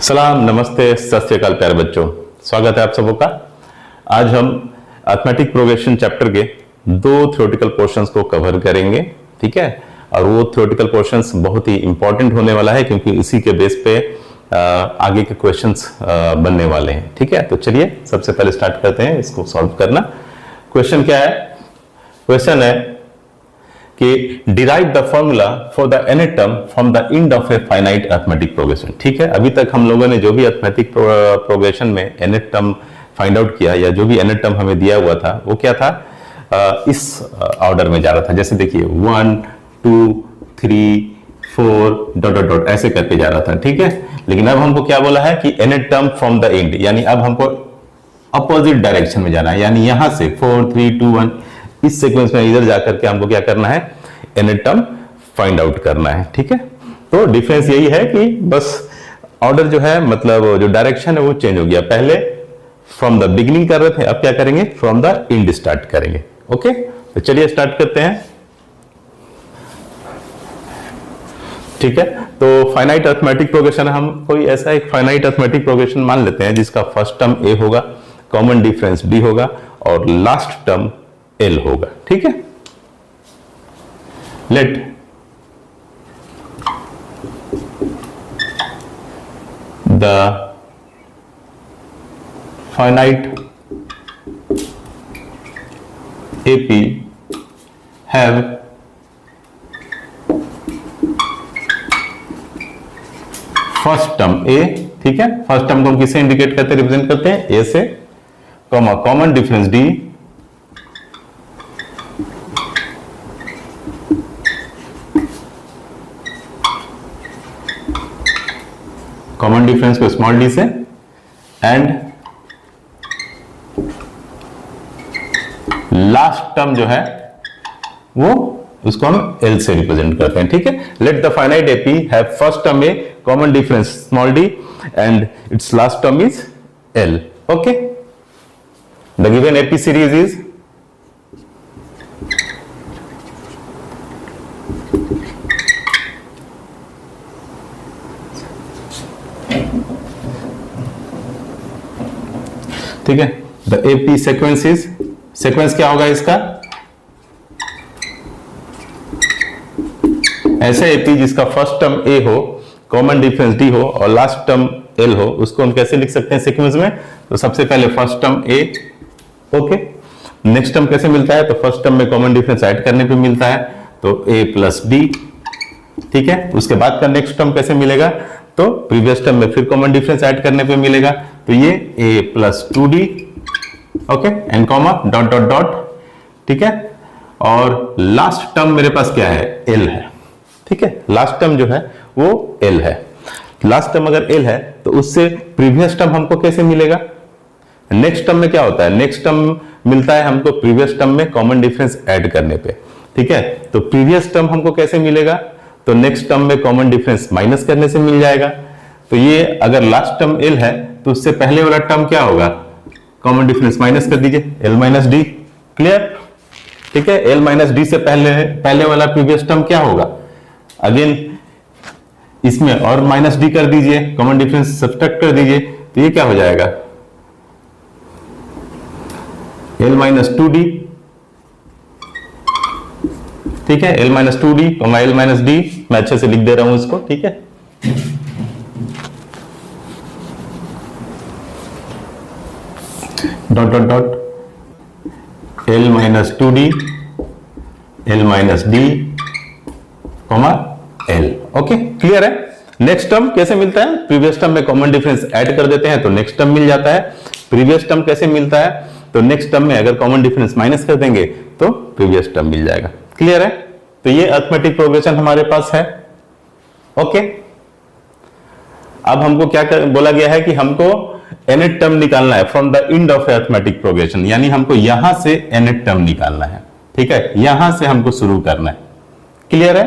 सलाम, नमस्ते, सत श्री अकाल प्यारे बच्चों। स्वागत है आप सबों का। आज हम अरिथमेटिक प्रोग्रेशन चैप्टर के दो थ्योरेटिकल पोर्शंस को कवर करेंगे, ठीक है। और वो थ्योरेटिकल पोर्शंस बहुत ही इंपॉर्टेंट होने वाला है क्योंकि इसी के बेस पे आगे के क्वेश्चंस बनने वाले हैं, ठीक है। तो चलिए सबसे पहले स्टार्ट करते हैं इसको सॉल्व करना। क्वेश्चन क्या है? क्वेश्चन है कि derive the formula for the nth term from the end of a finite arithmetic progression. ठीक है, अभी तक हम लोगों ने जो भी अरिथमेटिक प्रोग्रेशन में nth टर्म फाइंड आउट किया या जो भी nth टर्म हमें दिया हुआ था वो क्या था, इस ऑर्डर में जा रहा था। जैसे देखिए 1 2 3 4 डॉट डॉट डॉट ऐसे करके जा रहा था, ठीक है। लेकिन अब हमको क्या बोला है कि nth term from the end, यानी अब हमको अपोजिट डायरेक्शन में जाना है, यानी यहां से 4 3 2 1 इस सीक्वेंस में इधर जाकर के हमको क्या करना है, nth टर्म फाइंड आउट करना है, ठीक है। तो डिफरेंस यही है कि बस ऑर्डर जो है, मतलब जो डायरेक्शन है वो चेंज हो गया। पहले फ्रॉम द बिगिनिंग कर रहे थे, अब क्या करेंगे, फ्रॉम द एंड स्टार्ट करेंगे। ओके, तो चलिए स्टार्ट करते हैं, ठीक है। तो फाइनाइट अरिथमेटिक प्रोग्रेशन, हम कोई ऐसा एक फाइनाइट अरिथमेटिक प्रोग्रेशन मान लेते हैं जिसका फर्स्ट टर्म a होगा, कॉमन डिफरेंस d होगा और लास्ट टर्म l होगा, ठीक है। Let the finite AP have first term a, ठीक है। फर्स्ट टर्म को हम किससे इंडिकेट करते हैं, रिप्रेजेंट करते हैं a से, comma common difference d, common difference को स्मॉल डी से, एंड लास्ट टर्म जो है वो उसको हम L से रिप्रेजेंट करते हैं, ठीक है। Let the finite AP have first term A, common difference small d and it's last term is L। Okay, the given AP series is ठीक है। The AP sequence is, sequence क्या होगा इसका, ऐसे AP जिसका फर्स्ट टर्म A हो, common difference D हो और लास्ट टर्म L हो, उसको हम कैसे लिख सकते हैं सीक्वेंस में। तो सबसे पहले first term A, okay. Next term कैसे मिलता है, तो फर्स्ट टर्म में कॉमन डिफरेंस ऐड करने पे मिलता है, तो A प्लस D, ठीक है। उसके बाद का नेक्स्ट टर्म कैसे मिलेगा, तो प्रीवियस टर्म में फिर कॉमन डिफरेंस ऐड करने पे मिलेगा, तो ये A plus 2D, okay, and comma dot dot dot, ठीक है। और लास्ट टर्म मेरे पास क्या है, L है, ठीक है। लास्ट टर्म जो है वो L है। लास्ट टर्म अगर L है तो उससे प्रीवियस टर्म हमको कैसे मिलेगा, नेक्स्ट टर्म में क्या होता है, नेक्स्ट टर्म मिलता है हमको प्रीवियस टर्म में कॉमन डिफरेंस ऐड करने पे, ठीक है। तो प्रीवियस टर्म हमको कैसे मिलेगा, तो नेक्स्ट टर्म में कॉमन डिफरेंस माइनस करने से मिल जाएगा। तो ये अगर लास्ट टर्म L है तो उससे पहले वाला टर्म क्या होगा, कॉमन डिफरेंस माइनस कर दीजिए, L माइनस डी, क्लियर, ठीक है। L माइनस डी से पहले वाला प्रीवियस टर्म क्या होगा, अगेन इसमें और माइनस डी कर दीजिए, कॉमन डिफरेंस सब्ट्रैक्ट कर दीजिए, तो ये क्या हो जाएगा, L माइनस 2D, ठीक है। L minus 2D, L minus D, मैं अच्छे से लिख दे रहा हूं इसको, ठीक है। Dot dot dot L minus 2D, L minus D, comma L, okay, clear है। नेक्स्ट टर्म कैसे मिलता है, प्रीवियस टर्म में कॉमन डिफरेंस ऐड कर देते हैं तो नेक्स्ट टर्म मिल जाता है। प्रीवियस टर्म कैसे मिलता है, तो नेक्स्ट टर्म में अगर कॉमन डिफरेंस माइनस कर देंगे तो प्रीवियस टर्म मिल जाएगा, क्लियर है। तो ये अरिथमेटिक प्रोग्रेशन हमारे पास है, ओके। अब हमको क्या बोला गया है कि हमको nth टर्म निकालना है from the end of arithmetic progression, यानी हमको यहां से nth टर्म निकालना है, ठीक है। यहां से हमको शुरू करना है, क्लियर है,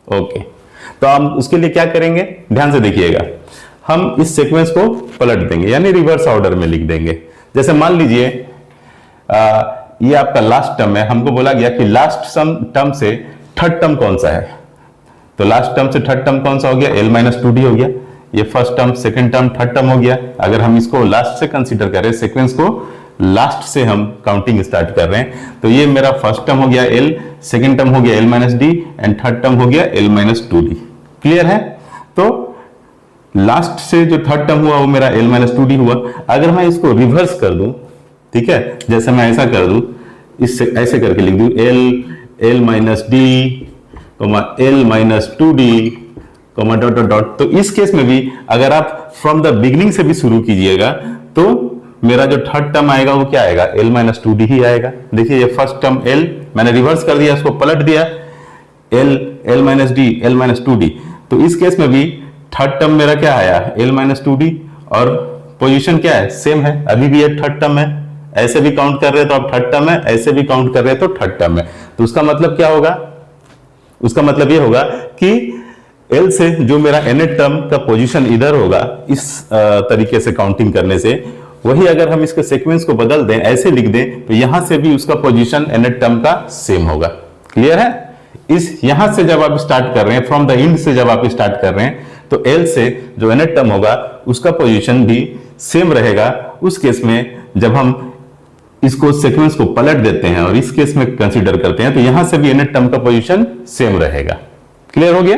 ओके। तो हम उसके लिए क्या करेंगे, ध्यान से देखिएगा, हम इस सीक्वेंस को पलट देंगे, यानी रिवर्स ऑर्डर में लिख देंगे। जैसे मान लीजिए ये आपका लास्ट टर्म है, हमको बोला गया कि लास्ट टर्म से थर्ड टर्म कौन सा है, तो लास्ट टर्म से थर्ड टर्म कौन सा हो गया, L माइनस 2D हो गया, ये first term, second term, third term हो गया। अगर हम इसको लास्ट से कंसीडर करें, सीक्वेंस को लास्ट से हम काउंटिंग स्टार्ट कर रहे हैं, तो ये मेरा फर्स्ट टर्म हो गया l, सेकंड टर्म हो गया l minus D and third term हो गया l माइनस 2d। क्लियर है? तो लास्ट से जो थर्ड टर्म हुआ वो मेरा l माइनस 2d हुआ। अगर मैं इसको रिवर्स कर दूं, ठीक है, जैसे मैं ऐसा कर दूं, इससे ऐसे करके लिख दूं l minus D l minus 2d dot dot dot, तो इस केस में भी अगर आप फ्रॉम द बिगिनिंग से भी शुरू कीजिएगा तो मेरा जो थर्ड टर्म आएगा वो क्या आएगा, l माइनस 2d ही आएगा। देखिए ये फर्स्ट टर्म l मैंने रिवर्स कर दिया, इसको पलट दिया, l minus D l minus 2d, तो इस केस में भी थर्ड टर्म मेरा क्या आया, l माइनस 2d, और पोजीशन क्या है, सेम है, अभी भी ये थर्ड टर्म है। ऐसे भी काउंट कर रहे हैं तो अब थर्ड टर्म है, ऐसे भी काउंट कर रहे हैं तो थर्ड टर्म है। तो उसका मतलब क्या होगा, उसका मतलब ये होगा कि L से जो मेरा nth टर्म का पोजीशन इधर होगा, इस तरीके से काउंटिंग करने से, वही अगर हम इसके सीक्वेंस को बदल दें, ऐसे लिख दें, तो यहां से भी उसका पोजीशन nth टर्म का सेम होगा। क्लियर है? इस यहां से जब आप स्टार्ट कर रहे हैं, फ्रॉम द एंड से जब आप स्टार्ट कर रहे हैं, तो L से जो nth टर्म होगा उसका पोजीशन भी सेम रहेगा। उस केस में जब हम इसको सीक्वेंस को पलट देते हैं और इस केस में कंसीडर करते हैं, तो यहां से भी nth टर्म का पोजीशन सेम रहेगा। क्लियर हो गया?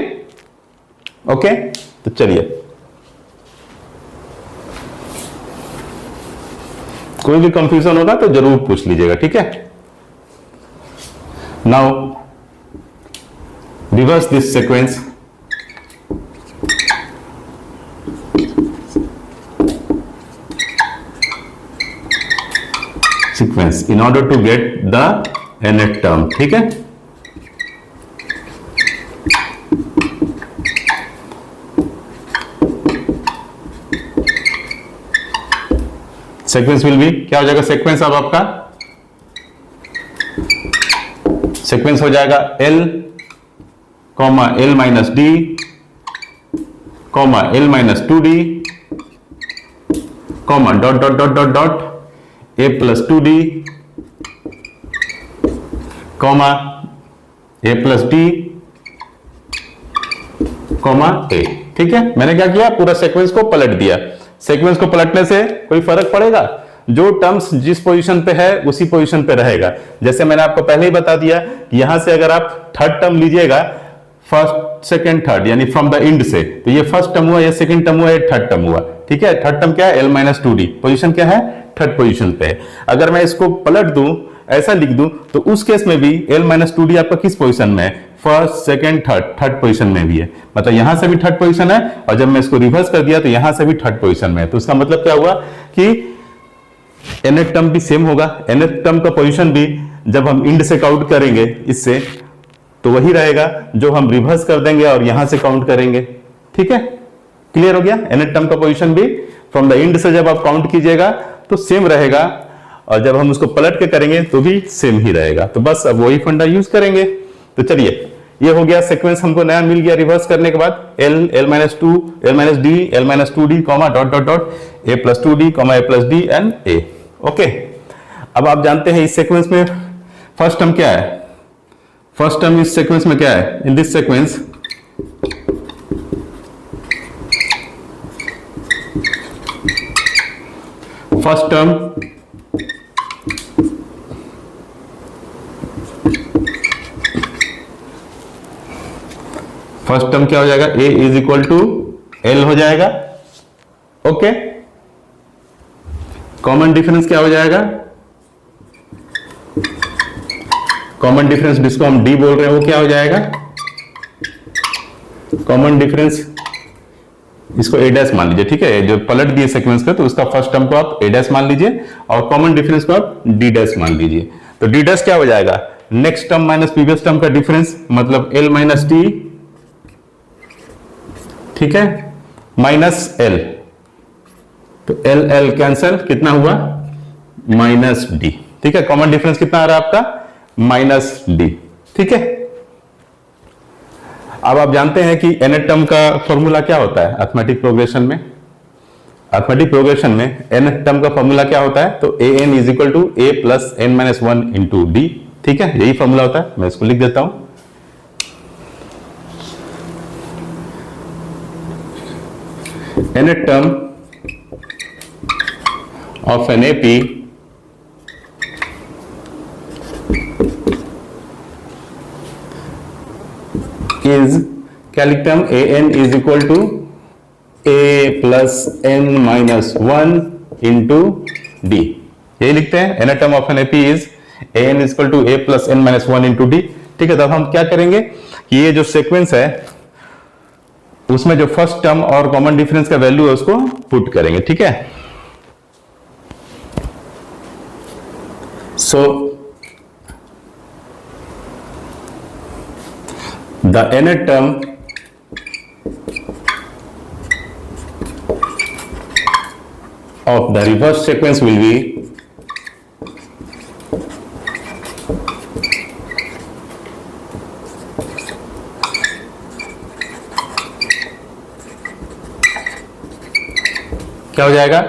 ओके, तो चलिए, कोई भी कंफ्यूजन होगा तो जरूर पूछ लीजिएगा, ठीक है। Now reverse this sequence, in order to get the nth term, ठीक है। सीक्वेंस विल बी, क्या हो जाएगा सीक्वेंस, अब आपका सीक्वेंस हो जाएगा l comma l minus D comma l minus 2d comma dot dot dot dot dot a plus 2d comma a plus d comma a। ठीक है, मैंने क्या किया, पूरा सीक्वेंस को पलट दिया। सीक्वेंस को पलटने से कोई फर्क पड़ेगा, जो टर्म्स जिस पोजीशन पे है उसी पोजीशन पे रहेगा। जैसे मैंने आपको पहले ही बता दिया कि यहां से अगर आप थर्ड टर्म लीजिएगा, फर्स्ट सेकंड थर्ड, यानी फ्रॉम द एंड से, तो ये फर्स्ट टर्म हुआ, ये सेकंड टर्म हुआ, ये थर्ड टर्म हुआ। ठीक है, थर्ड टर्म क्या है, l माइनस 2d, पोजीशन क्या है, थर्ड पोजीशन पे है। अगर मैं इसको पलट दूं, ऐसा लिख दूं, तो उस केस में भी l माइनस 2d आपका किस पोजीशन में है, फर्स्ट सेकंड थर्ड पोजीशन में भी है। मतलब यहां से भी थर्ड पोजीशन है, और जब मैं इसको रिवर्स कर दिया तो यहां से भी थर्ड पोजीशन में है। तो इसका मतलब क्या हुआ कि nth टर्म भी सेम होगा। nth टर्म का पोजीशन भी जब हम इंड से काउंट करेंगे इससे, तो वही रहेगा जो हम रिवर्स कर देंगे और यहां से काउंट करेंगे। ठीक है, क्लियर हो गया। nth टर्म का पोजीशन भी फ्रॉम द इंड से जब आप काउंट कीजिएगा तो सेम रहेगा, और जब हम उसको पलट के करेंगे तो भी सेम ही रहेगा। तो बस अब वही फंडा यूज करेंगे। तो चलिए, ये हो गया सीक्वेंस, हमको नया मिल गया रिवर्स करने के बाद, l minus 2, l minus D, l minus 2d, comma dot dot dot a plus 2d, comma a plus d and a। Okay, अब आप जानते हैं इस सीक्वेंस में फर्स्ट टर्म क्या है। फर्स्ट टर्म इस सीक्वेंस में क्या है, in this sequence first term क्या हो जाएगा, a is equal to l हो जाएगा। ओके, कॉमन डिफरेंस क्या हो जाएगा, कॉमन डिफरेंस जिसको हम d बोल रहे हैं वो क्या हो जाएगा, कॉमन डिफरेंस इसको a डैश मान लीजिए। ठीक है, जो पलट दिए सीक्वेंस का, तो उसका फर्स्ट टर्म को आप a डैश मान लीजिए और कॉमन डिफरेंस को आप d डैश मान लीजिए। तो d डैश क्या हो जाएगा, next term minus previous term का डिफरेंस, मतलब l माइनस डी, ठीक है, माइनस l, तो l कैंसल, कितना हुआ, माइनस d। ठीक है, कॉमन डिफरेंस कितना आ रहा है आपका, माइनस d। ठीक है, अब आप जानते हैं कि nth टर्म का फॉर्मूला क्या होता है अरिथमेटिक प्रोग्रेशन में। अरिथमेटिक प्रोग्रेशन में nth टर्म का फॉर्मूला क्या होता है, तो an is equal to a plus n minus 1 into D. ठीक है, यही फॉर्मूला होता है। मैं इसको लिख देता हूं, nth term of an AP is, क्या लिखते हैं हम, an is equal to a plus n minus 1 into d, यही लिखते हैं। nth term of an AP is an is equal to a plus n minus 1 into d। ठीक है, तब हम क्या करेंगे कि ये जो सीक्वेंस है उसमें जो फर्स्ट टर्म और कॉमन डिफरेंस का वैल्यू है उसको पुट करेंगे। ठीक है, सो the nth term of the reverse sequence will be क्या हो जाएगा,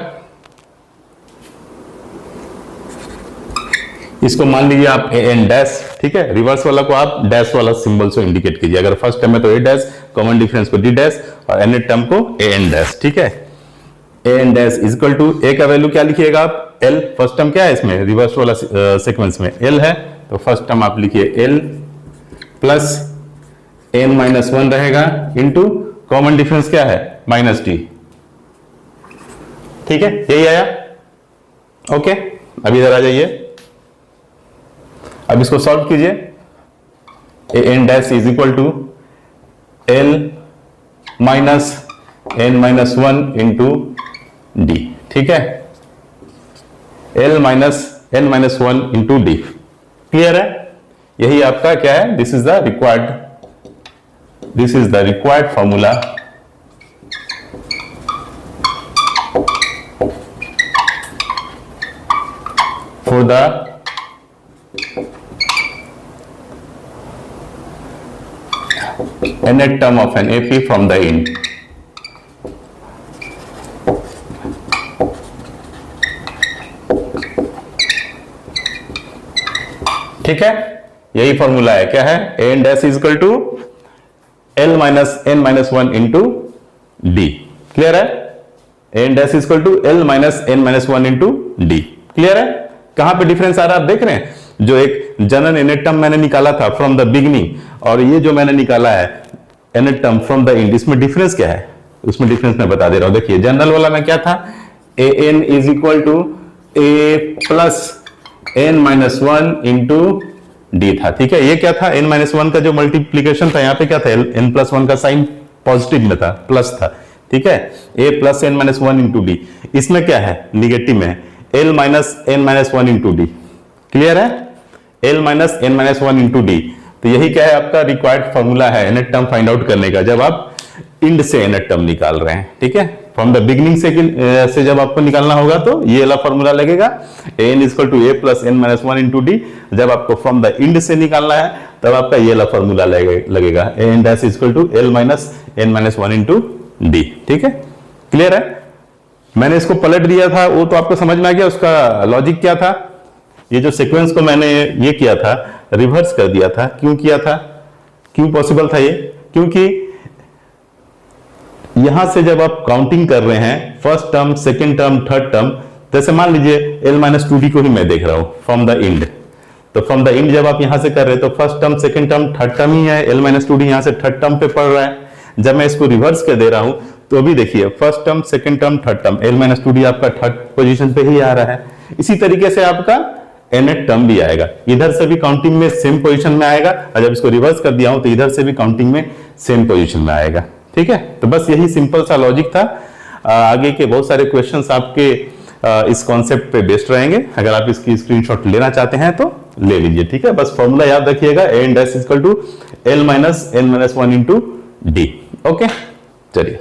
इसको मान लीजिए आप ए एन डैश। ठीक है, रिवर्स वाला को आप डैश वाला सिंबल से इंडिकेट कीजिए। अगर फर्स्ट टर्म है तो ए डैश, कॉमन डिफरेंस को डी डैश और एन टर्म को ए एन डैश। ठीक है, A N dash is equal to, A का वैल्यू क्या लिखिएगा आप, एल। फर्स्ट टर्म क्या है इसमें, रिवर्स वाला सीक्वेंस में एल है, तो फर्स्ट टर्म आप लिखिए एल प्लस एन माइनस 1 रहेगा इंटू कॉमन डिफरेंस क्या है, माइनस टी। ठीक है, यही आया। ओके, अब इधर आ जाइए, अब इसको सॉल्व कीजिए। A N dash is equal to L minus N minus 1 into D. ठीक है, L minus N minus 1 into D. Clear है, यही आपका क्या है, this is the required formula for the nth term of an AP from the end। ठीक है, यही फॉर्मूला है, क्या है, A N dash is equal to L minus N minus 1 into D. Clear है, A N dash is equal to L minus N minus 1 into D. Clear है, कहां पे डिफरेंस आ रहा है आप देख रहे हैं, जो एक जनरल nth टर्म मैंने निकाला था फ्रॉम द बिगिनिंग और ये जो मैंने निकाला है nth term from the end, इसमें डिफरेंस क्या है, उसमें डिफरेंस मैं बता दे रहा हूं। देखिए, जनरल वाला में क्या था, A N is equal to A plus N minus 1 into D था। ठीक है, ये क्या था, एन माइनस 1 का जो मल्टीप्लीकेशन था, यहाँ पे क्या था, एन प्लस 1 का साइन पॉजिटिव में था, प्लस था। ठीक है, A plus N minus 1 into D, इसमें क्या है, निगेटिव में है, L minus N minus 1 into D. Clear है, L minus N minus 1 into D. तो यही क्या है, आपका रिक्वायर्ड फॉर्मूला है nth टर्म फाइंड आउट करने का, जब आप इंड से nth टर्म निकाल रहे हैं। ठीक है, फ्रॉम द बिगिनिंग से जब आपको निकालना होगा तो ये वाला फॉर्मूला लगेगा, n is equal to A plus N minus 1 into d. जब आपको फ्रॉम द इंड से निकालना है तब आपका ये वाला फॉर्मूला लगेगा, n dash is equal to L minus N minus 1 into D. ठीक है, क्लियर है, मैंने इसको पलट दिया था, वो तो आपको समझ में आ गया, उसका लॉजिक क्या था। ये जो सीक्वेंस को मैंने ये किया था, रिवर्स कर दिया था, क्यों किया था, क्यों पॉसिबल था ये, क्योंकि यहां से जब आप काउंटिंग कर रहे हैं, first term, second term, third term, जैसे मान लीजिए एल माइनस 2d को ही मैं देख रहा हूं फ्रॉम द इंड, तो फ्रॉम द इंड जब आप यहां से कर रहे हैं तो first term, second term, third term ही है, एल माइनस 2d यहां से थर्ड टर्म पे पड़ रहा है। जब मैं इसको रिवर्स कर दे रहा हूं तो अभी देखिए, first term, second term, third term, L minus 2d आपका थर्ड पोजीशन पे ही आ रहा है। इसी तरीके से आपका nth टर्म भी आएगा, इधर से भी काउंटिंग में सेम पोजीशन में आएगा, और जब इसको रिवर्स कर दिया हूं तो इधर से भी काउंटिंग में सेम पोजीशन में आएगा। ठीक है, तो बस यही सिंपल सा लॉजिक था। आगे के बहुत सारे क्वेश्चंस आपके इस कॉन्सेप्ट पे बेस्ड रहेंगे। अगर आप इसकी स्क्रीनशॉट लेना चाहते हैं तो ले लीजिए। ठीक है, बस फॉर्मूला याद रखिएगा, A N dash equal to L minus N minus 1 into D. Okay, चलिए।